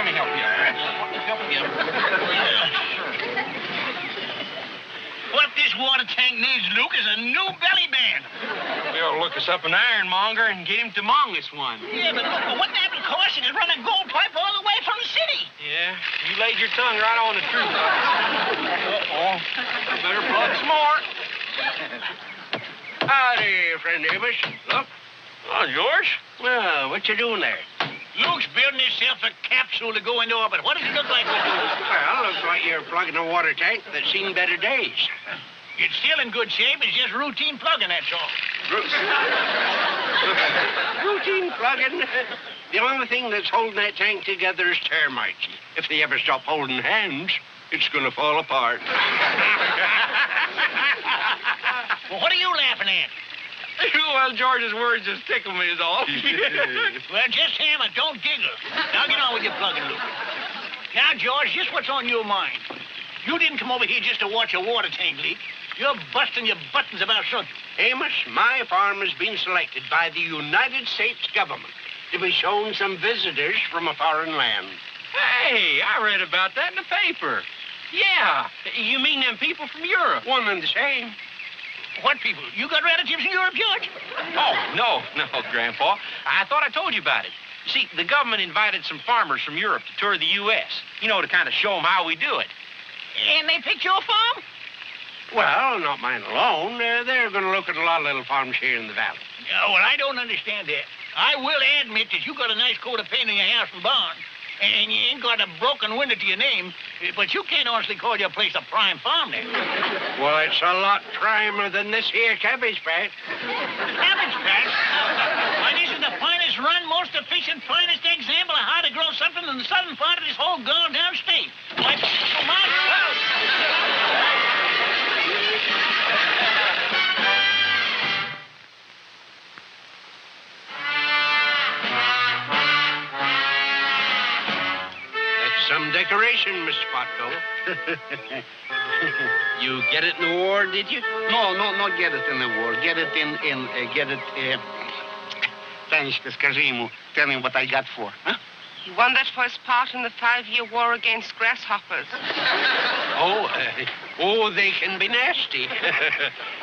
let me help you. What this water tank needs, Luke, is a new belly band. We ought to look us up an ironmonger and get him to mong us one. Yeah, but look, what that would cost you to run a gold pipe all the way from the city. Yeah, you laid your tongue right on the truth. Uh-oh. I better plug some more. Howdy, friend Amos. Look. Oh, George? Well, what you doing there? Luke's building himself a capsule to go into orbit. What does it look like we're doing? Well, looks like you're plugging a water tank that's seen better days. It's still in good shape. It's just routine plugging, that's all. Routine plugging. The only thing that's holding that tank together is termites. If they ever stop holding hands, it's going to fall apart. Well, what are you laughing at? Well, George's words just tickle me is all. Well, just hammer, don't giggle. Now get on with your plugging, Luke. Now, George, just what's on your mind. You didn't come over here just to watch a water tank leak. You're busting your buttons about something. Amos, my farm has been selected by the United States government to be shown some visitors from a foreign land. Hey, I read about that in the paper. Yeah, you mean them people from Europe? One and the same. What people? You got relatives in Europe, George? Oh, no, Grandpa. I thought I told you about it. You see, the government invited some farmers from Europe to tour the U.S., you know, to kind of show them how we do it. And they picked your farm? Well, not mine alone. They're going to look at a lot of little farms here in the valley. Oh, well, I don't understand that. I will admit that you got a nice coat of paint in your house and barn, and you ain't got a broken window to your name, but you can't honestly call your place a prime farm there. Well, it's a lot primer than this here cabbage patch. Cabbage patch? Why, this is the finest run, most efficient, finest example of how to grow something in the southern part of this whole goddamn state. Why, oh, my God. Some decoration, Mr. Potco. You get it in the war, did you? No, not get it in the war. Get it Танечка, скажи ему, tell him what I got for, huh? He won that for his part in the 5-year war against grasshoppers. They can be nasty.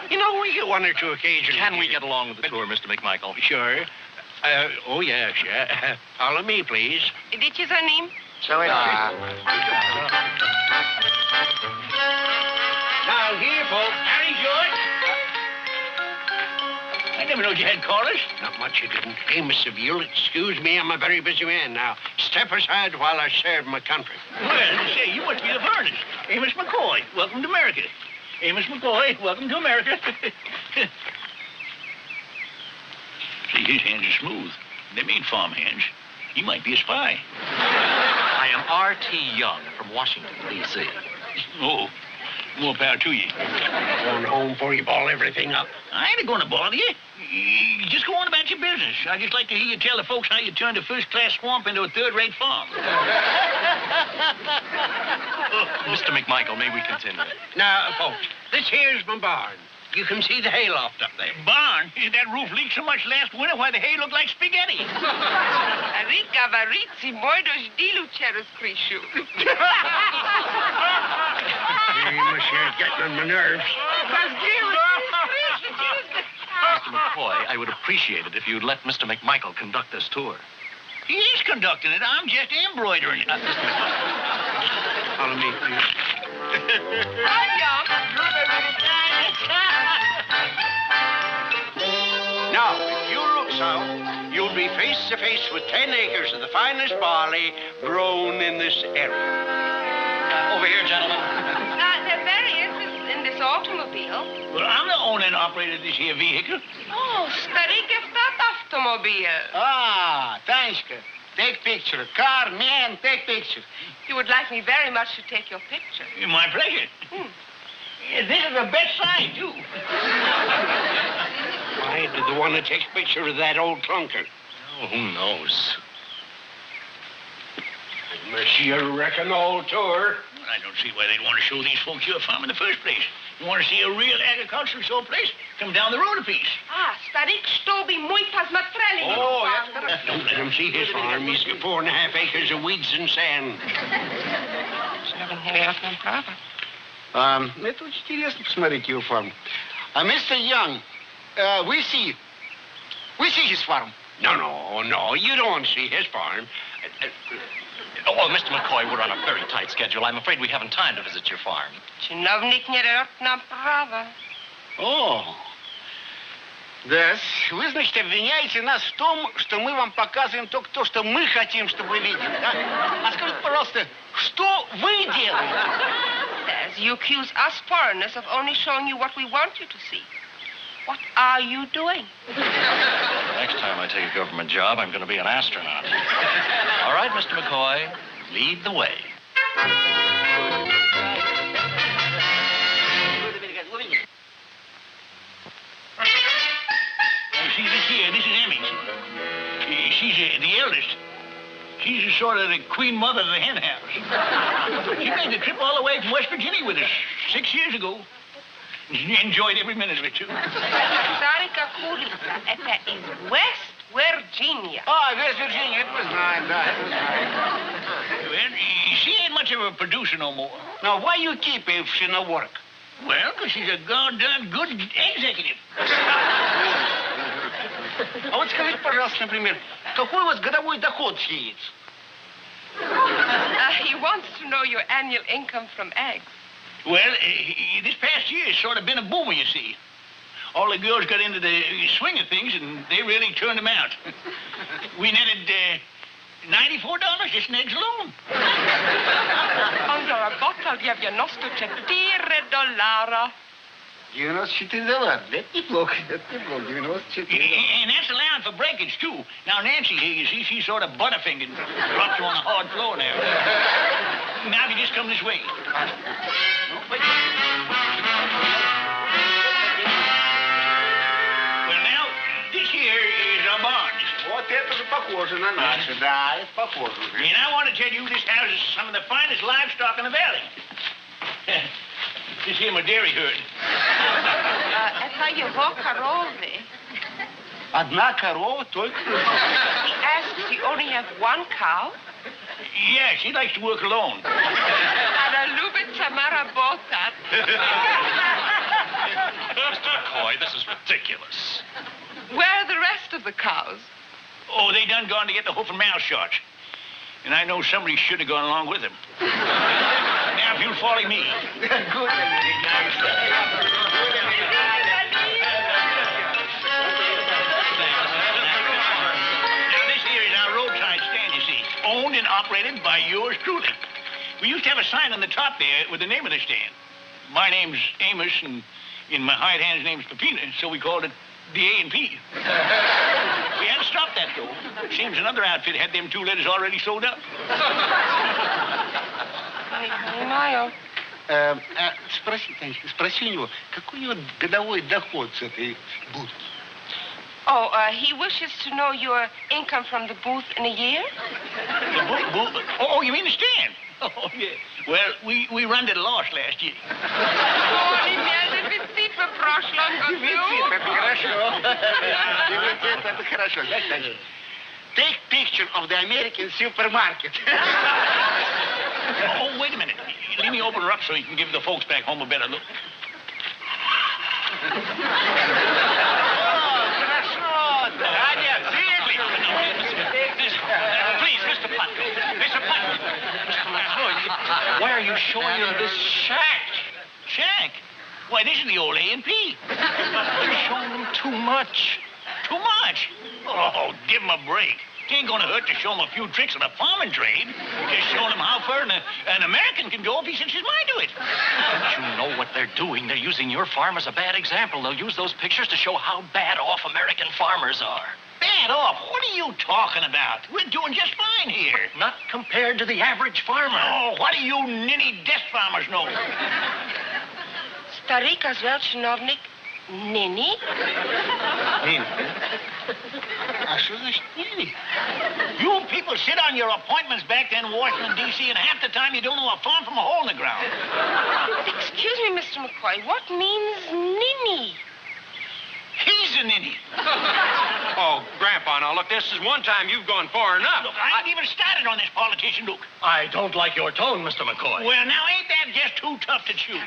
You know, we get one or two occasions. Can we get along with the tour, Mr. McMichael? Sure. Yes. Follow me, please. Идите за ним. So it Now, here, folks. Howdy, George. I never knowed you had callers. Not much you didn't. Amos, if you'll excuse me, I'm a very busy man now. Step aside while I serve my country. Well, say, you must be the furnace. Amos McCoy, welcome to America. Amos McCoy, welcome to America. See, his hands are smooth. They ain't farm hands. He might be a spy. I am R.T. Young from Washington, D.C. Oh, more power to you. Going home before you ball everything up. I ain't going to bother you. You just go on about your business. I just like to hear you tell the folks how you turned a first-class swamp into a third-rate farm. Mr. McMichael, may we continue? Now, folks, this here's my barn. You can see the hayloft up there. Barn? That roof leaked so much last winter, why the hay looked like spaghetti. Rika varici moj doš dilu через крышу. Amos, you're getting on my nerves. Mr. McCoy, I would appreciate it if you'd let Mr. McMichael conduct this tour. He is conducting it. I'm just embroidering it. Follow me, please. Now, if you look south, you'll be face to face with 10 acres of the finest barley grown in this area. Over here, gentlemen. They're very interested in this automobile. Well, I'm the owner and operator of this here vehicle. Oh, старик that automobile. Танечка, take picture. Car, man, take picture. You would like me very much to take your picture. My pleasure. This is the best sign, too. Why did the one that takes a picture of that old clunker? Oh, who knows? Monsieur reckon old tour. I don't see why they'd want to show these folks your farm in the first place. You want to see a real agricultural show place? Come down the road a piece. Starik, što bi moj pasmatreli. Oh, yes. Don't let him see his farm. He's got 4.5 acres of weeds and sand. Это очень интересно посмотреть его фарм. Mr. Young, we see his farm. No, you don't see his farm. Oh, Mr. McCoy, we're on a very tight schedule. I'm afraid we haven't time to visit your farm. Чиновник неродна права. О, да, вы, значит, обвиняете нас в том, что мы вам показываем только то, что мы хотим, чтобы вы видели, да? А скажите, пожалуйста, что вы делаете? Says you accuse us foreigners of only showing you what we want you to see. What are you doing? Next time I take a government job, I'm going to be an astronaut. All right, Mr. McCoy, lead the way. See, this is Emmy. She's the eldest. She's sort of the queen mother of the hen house. She made the trip all the way from West Virginia with us 6 years ago. She enjoyed every minute of it, too. Старика Кулица, это из West Virginia. Oh, West Virginia, it was mine, it was mine. Well, she ain't much of a producer no more. Now, why you keep her if she no work? Well, because she's a goddamn good executive. А вот скажите, пожалуйста, например, какой у вас годовой доход с яиц? He wants to know your annual income from eggs. Well, this past year has sort of been a boomer, you see. All the girls got into the swing of things, and they really turned them out. We netted $94 just in eggs alone. Under a bottle, $94. $94. Это неплохо, $94. And that's allowing for breakage, too. Now, Nancy here, you see, she's sort of butterfingered and dropped you on the hard floor now. Now, if you just come this way. Well, now, this here is our barn. Вот это же похоже на наше, да, это похоже. And I want to tell you, this houses some of the finest livestock in the valley. This here my dairy herd. Это его коровы. Одна корова только? He asks, you only have one cow? Yeah, she likes to work alone. Она любит сама работать. Mr. McCoy, this is ridiculous. Where are the rest of the cows? Oh, they done gone to get the hoof and mouth shots. And I know somebody should have gone along with them. Now, if you'll follow me. Good. Owned and operated by yours truly. We used to have a sign on the top there with the name of the stand. My name's Amos, and in my hired hand's name's Pepina, so we called it the A&P. We had to stop that, though. Seems another outfit had them two letters already sold up. Понимаю. Спроси у него, какой у него годовой доход с этой будки? Oh, he wishes to know your income from the booth in a year? The booth? Oh, you mean the stand? Oh, yeah. Well, we run at a loss last year. Он имел дефицит в прошлом году. Дефицит, это хорошо. Take picture of the American supermarket. Oh, wait a minute. Let me open her up so you can give the folks back home a better look. Please, Mr. Putnam. Mr. Putnam. Mr. McCoy, why are you showing him this shack? Shack? Why, this is the old A&P. You're showing him too much. Too much? Oh, give him a break. It ain't gonna hurt to show him a few tricks of the farming trade. Just showing him how far an American can go if he sets his mind to it. Don't you know what they're doing? They're using your farm as a bad example. They'll use those pictures to show how bad off American farmers are. Bad off? What are you talking about? We're doing just fine here. Not compared to the average farmer. Oh, what do you ninny desk farmers know? Старик озвал чиновник Нини. Нин, а что значит Нини? You people sit on your appointments back then in Washington, D.C., and half the time you don't know a farm from a hole in the ground. Excuse me, Mr. McCoy. What means ninny? He's a ninny. Oh, Grandpa, now look, this is one time you've gone far enough. Look, I ain't even started on this politician, Luke. I don't like your tone, Mr. McCoy. Well, now, ain't that just too tough to chew?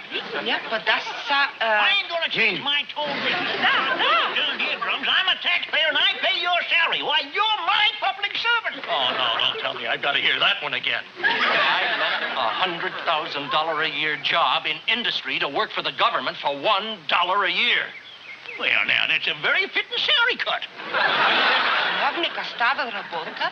Yeah, but that's, I ain't gonna change my tone, business. No. Down here, Drums, I'm a taxpayer and I pay your salary. Why, you're my public servant. Oh, no, don't tell me. I've got to hear that one again. I left a $100,000 a year job in industry to work for the government for $1 a year. Well, now, that's a very fitting salary cut. Равника става работа.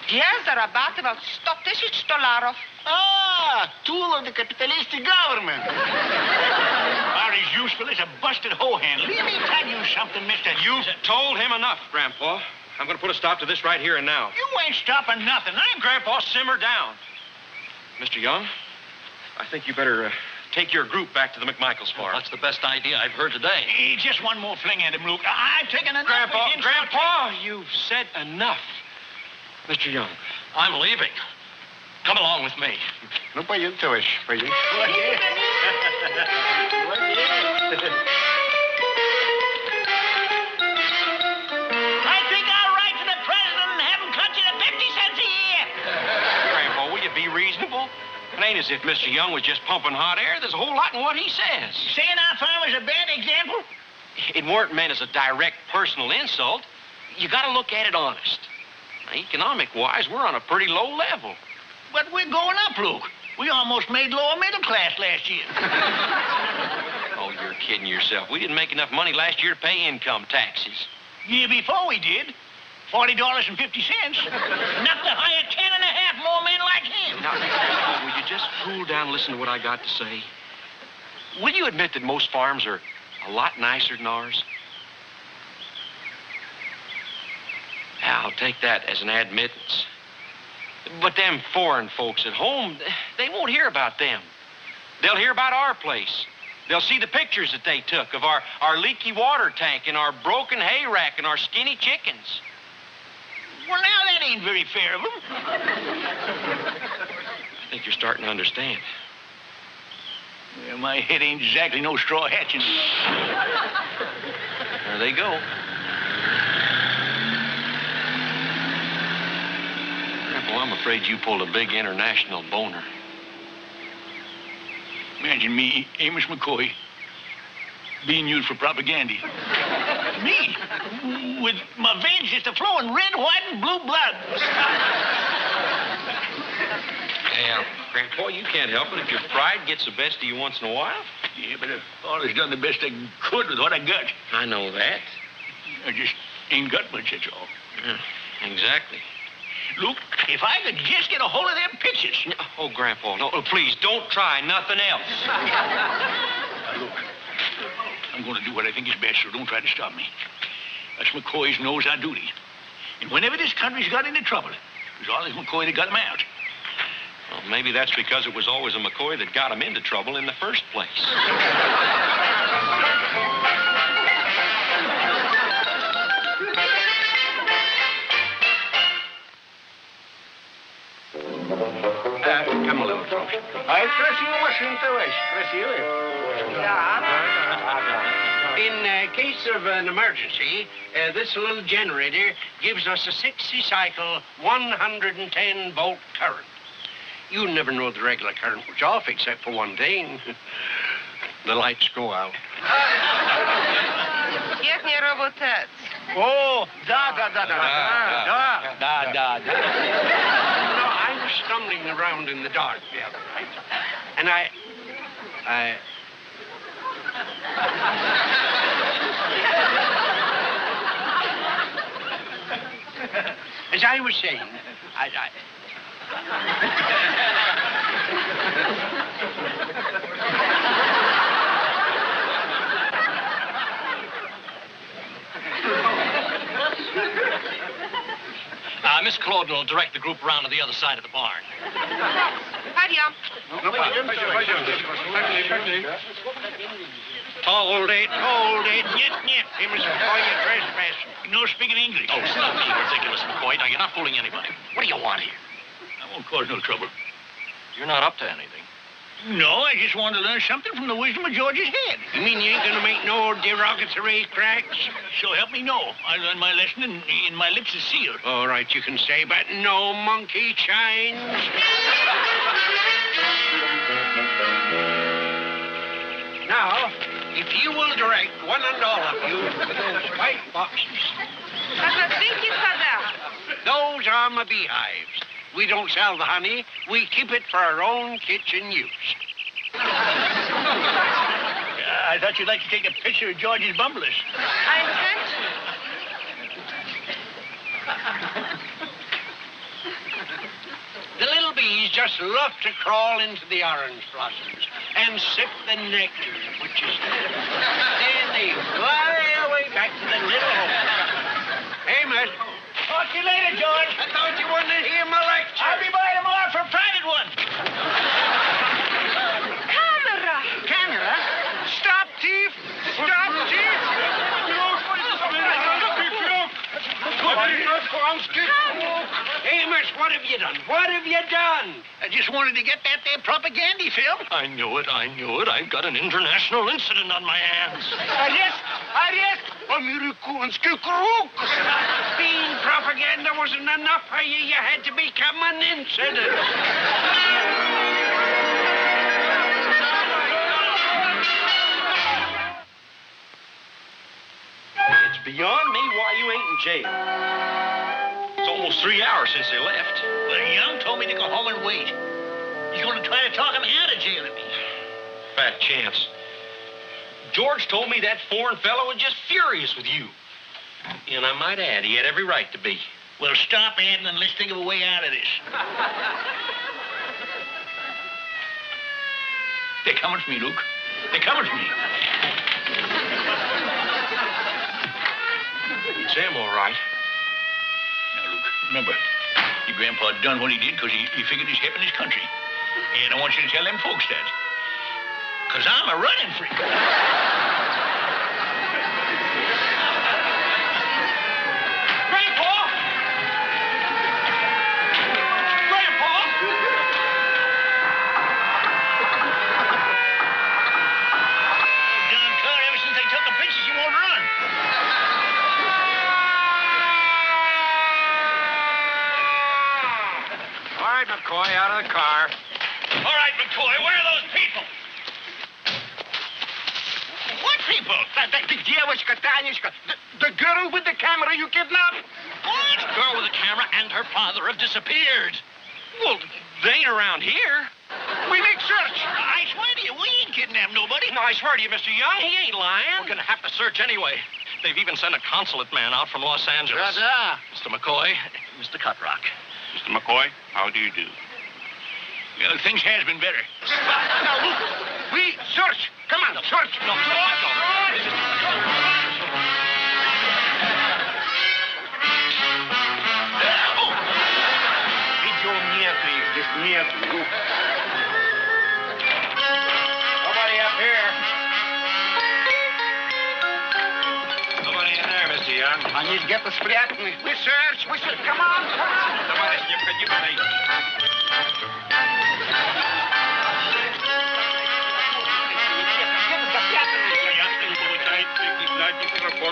Я зарабатывал $100,000. Ah, tool of the capitalistic government. Are as useful as a busted hoe handle. Let me tell you something, mister. You've told him enough, Grandpa. I'm going to put a stop to this right here and now. You ain't stopping nothing. Grandpa, simmer down. Mr. Young, I think you better take your group back to the Mcmichaels farm. That's the best idea I've heard today. Hey, just one more fling at him, Luke. I've taken enough. Grandpa, you've said enough. Mr. Young. I'm leaving. Come along with me. Ну, пойдем, товарищ, пойдем. I think I'll write to the president and have him cut you to 50 cents a year. Grandpa, will you be reasonable? It ain't as if Mr. Young was just pumping hot air. There's a whole lot in what he says. Saying our farm is a bad example? It weren't meant as a direct personal insult. You got to look at it honest. Now, economic-wise, we're on a pretty low level. But we're going up, Luke. We almost made lower middle class last year. Oh, you're kidding yourself. We didn't make enough money last year to pay income taxes. Year before we did. $40.50. Enough to hire 10 and a half more men like him. Now, will you just cool down and listen to what I got to say? Will you admit that most farms are a lot nicer than ours? Yeah, I'll take that as an admittance. But them foreign folks at home, they won't hear about them. They'll hear about our place. They'll see the pictures that they took of our leaky water tank and our broken hay rack and our skinny chickens. Well, now, that ain't very fair of them. I think you're starting to understand. Well, my head ain't exactly no straw hatching. There they go. Grandpa, I'm afraid you pulled a big international boner. Imagine me, Amos McCoy, being used for propaganda. Me, with my veins just a-flowing red, white, and blue blood. Yeah, Grandpa, you can't help it if your pride gets the best of you once in a while. Yeah, but I've always done the best I could with what I got. I know that. I just ain't got much, that's all. Yeah, exactly. Look, if I could just get a hold of them pictures. Oh, Grandpa, no, please, don't try nothing else. Look, I'm going to do what I think is best, so don't try to stop me. Us McCoys knows our duty. And whenever this country's got into trouble, it was always McCoy that got them out. Well, maybe that's because it was always a McCoy that got him into trouble in the first place. Come a little closer. А это красивая машина, товарищ, красивая. In case of an emergency, this little generator gives us a 60-cycle, 110-volt current. You never know the regular current was off, except for one thing. The lights go out. Як не работать? О, да. I was stumbling around in the dark the other night, and as I was saying, Miss Claude will direct the group around to the other side of the barn. Пойдем. Talk Hold it, hold it. Yet. Hey, Mr. McCoy, you're trespassing. No speaking English. Oh, stop being ridiculous, McCoy. Now, you're not fooling anybody. What do you want here? I won't cause no trouble. You're not up to anything. No, I just want to learn something from the wisdom of George's head. You mean you ain't gonna make no derogatory cracks? So help me no. I learned my lesson and my lips is sealed. All right, you can say, but no monkey shines. Now, if you will direct one and all of you to those white boxes. Those are my beehives. We don't sell the honey. We keep it for our own kitchen use. I thought you'd like to take a picture of George's bumblers. I intend The little bees just love to crawl into the orange blossoms and sip the nectar, which is there. Then they fly away back to the little home. Hey, miss. Talk to you later, George. I thought you wanted to hear my lecture. I'll be by tomorrow for a private one. Camera! Camera? Stop thief! Stop thief! Hey, miss, what have you done? What have you done? I just wanted to get that there propaganda film. I knew it. I've got an international incident on my hands. Arrest! Американский круг! Being propaganda wasn't enough for you. You had to become an incident. It's beyond me why you ain't in jail. It's almost 3 hours since they left. Well, Young told me to go home and wait. He's going to try to talk him out of jailing me. Fat chance. George told me that foreign fellow was just furious with you. And I might add, he had every right to be. Well, stop adding and let's think of a way out of this. They're coming for me, Luke. They're coming for me. It's them, all right. Now, Luke, remember, your grandpa done what he did because he figured he's helping his country. And I want you to tell them folks that. Because I'm a running freak. Grandpa! Grandpa! John Carr, ever since they took the pictures, you won't run. All right, McCoy, out of the car. All right, McCoy, where are those people? What people? Девочка, Танечка, the girl with the camera you kidnapped. What? The girl with the camera and her father have disappeared. Well, they ain't around here. We make search. I swear to you, we ain't kidnapped nobody. No, I swear to you, Mr. Young, he ain't lying. We're going to have to search anyway. They've even sent a consulate man out from Los Angeles. Mr. McCoy, Mr. Cutrock. Mr. McCoy, how do you do? Well, things has been better. Now, look, we search. Come on, search. No. Видео нету их, здесь нету. Nobody up here. Nobody in there, Mr. Young. Они где-то спрятаны. We search. Come on. Товарищ, необходимо найти.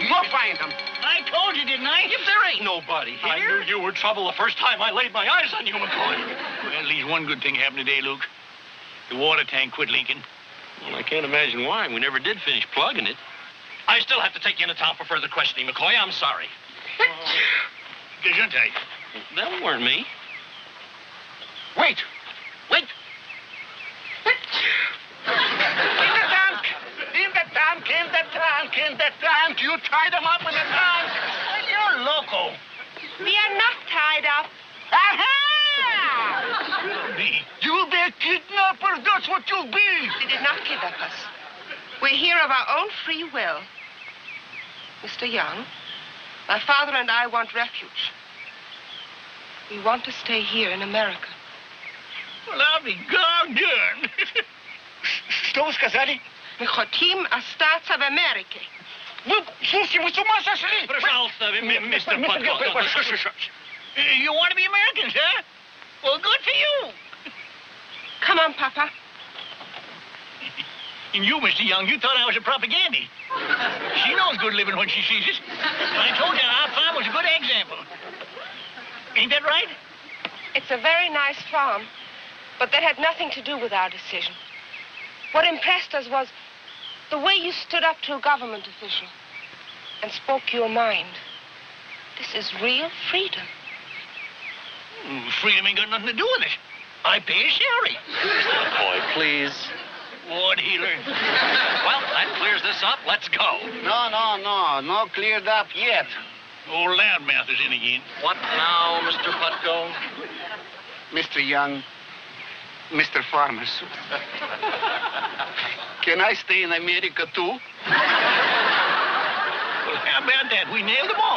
No find them. I told you, didn't I? If there ain't nobody here. I knew you were trouble the first time I laid my eyes on you, McCoy. Well, at least one good thing happened today, Luke. The water tank quit leaking. Well, I can't imagine why. We never did finish plugging it. I still have to take you into town for further questioning, McCoy. I'm sorry. Gesundheit. That weren't me. Wait. In the tank. You tied them up in the tank. You're loco. We are not tied up. Aha! Me. You'll be a kidnapper. That's what you'll be. They did not kidnap us. We're here of our own free will. Mr. Young, my father and I want refuge. We want to stay here in America. Well, I'll be goddamned. Что вы сказали? Мы хотим остаться в Америке. Слушайте, вы с ума сошли? Пожалуйста, мистер Патко. You want to be Americans, huh? Well, good for you. Come on, Papa. And you, Mr. Young, you thought I was a propagandist. She knows good living when she sees it. And I told you our farm was a good example. Ain't that right? It's a very nice farm, but that had nothing to do with our decision. What impressed us was the way you stood up to a government official and spoke your mind. This is real freedom. Freedom ain't got nothing to do with it. I pay a salary. Boy, please. Ward healer. Well, that clears this up. Let's go. No cleared up yet. Old loudmouth is in again. What now, Mr. Putko? Mr. Young, Mr. Farmers, can I stay in America too? Well, how about that? We nailed them all.